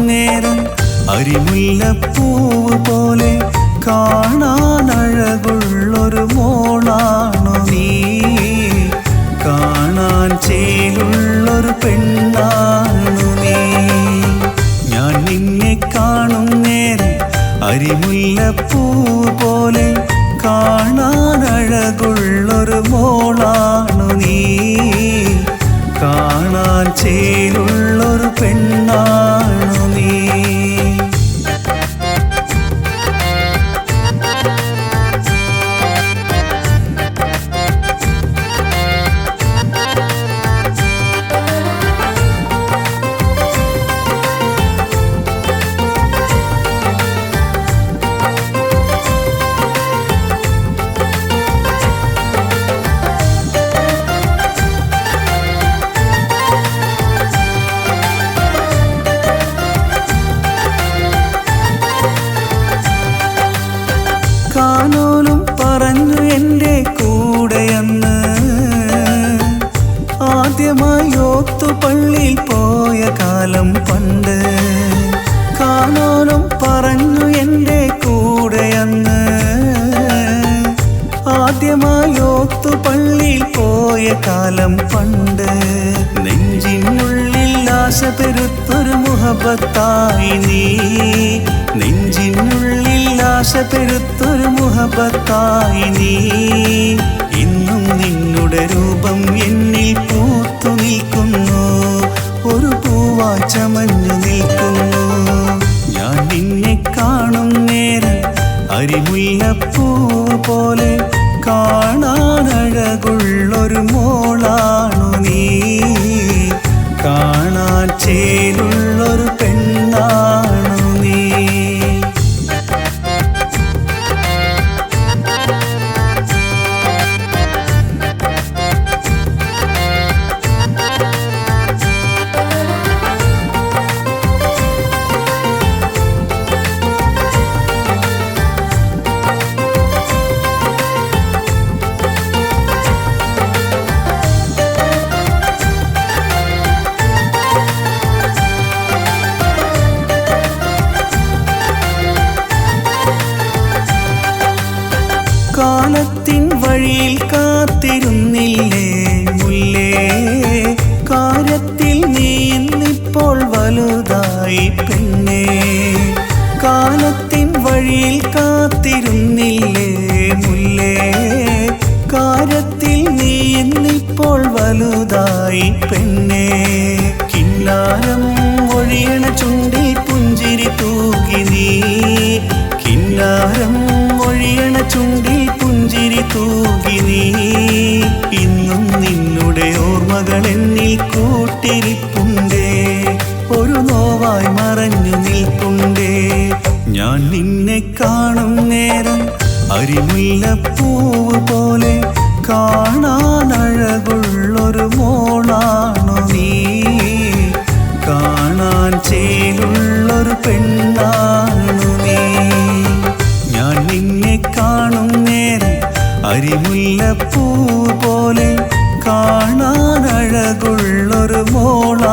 നേരം അരിമുല്ലപ്പൂവ് പോലെ കാണാൻ അഴകുള്ളൊരു മോളാണു നീ. കാണാൻ ചേലുള്ളൊരു പെണ്ണാണു നീ. ഞാൻ നിന്നെ കാണും നേരം അരിമുല്ലപ്പൂവ് പോലെ കാണാൻ അഴകുള്ളൊരു മോളാണു നീ. കാണാൻ ചേലുള്ളൊരു പെണ്ണാണു നീ. കാനോലും പറഞ്ഞു എൻ്റെ കൂടെയന്ന് ആദ്യമായി ഓത്തുപള്ളിയിൽ പോയ കാലം പണ്ട്. കാനോലും പറഞ്ഞു എൻ്റെ കൂടെയന്ന് ആദ്യമായി ഓത്തുപള്ളിയിൽ പോയ കാലം പണ്ട്. നെഞ്ചിനുള്ളിൽ ആശ പെരുത്തൊരു മുഹബത്തായി നീ. നെഞ്ചിനുള്ളിൽ ആശ പെരുത്തൊരു മുഹബത്തായി നീ. ഇന്നും നിന്നുടെ രൂപം എന്നിൽ പൂത്തു നിൽക്കുന്നു, ഒരു പൂവായി ചമഞ്ഞു നിൽക്കുന്നു. ഞാൻ നിന്നെ കാണും നേരം അരിമുല്ലപ്പൂവ് പോലെ കാണാൻ അഴകുള്ളൊരു മോളാണു നീ. കാണാൻ ചേലുള്ളൊരു പെണ്ണാണു നീ. കാലത്തിൻ വഴിയിൽ കാത്തിരുന്നില്ലേ മുല്ലേ. കാര്യത്തിൽ നീ ഇന്നിപ്പോൾ വലുതായി പെണ്ണേ. കാലത്തിൻ വഴിയിൽ കാത്തിരുന്നില്ലേ മുല്ലേ. കാര്യത്തിൽ നീ ഇന്നിപ്പോൾ വലുതായി പെണ്ണേ. കിന്നാരം ഒഴിയണ ചുണ്ടിൽ പുഞ്ചിരി തൂകി നീ. കിന്നാരം ഒഴിയണ ചുണ്ടിൽ പുഞ്ചിരി തൂകി നീ. ഇന്നും നിന്നുടെ ഓർമ്മകൾ എന്നിൽ കൂട്ടിരിപ്പുണ്ടേ, ഒരു നോവായി മറഞ്ഞു നിൽപ്പുണ്ടേ. ഞാൻ നിന്നെ കാണും നേരം അരിമുല്ലപ്പൂവ് പോലെ കാണാൻ അഴകുള്ളൊരു മോളാണു നീ. കാണാൻ ചേലുള്ളൊരു പെണ്ണാണു നീ. ഞാൻ നിന്നെ കാണും നേരം അരിമുല്ലപ്പൂവ് പോലെ കാണാൻ അഴകുള്ളൊരു മോളാണു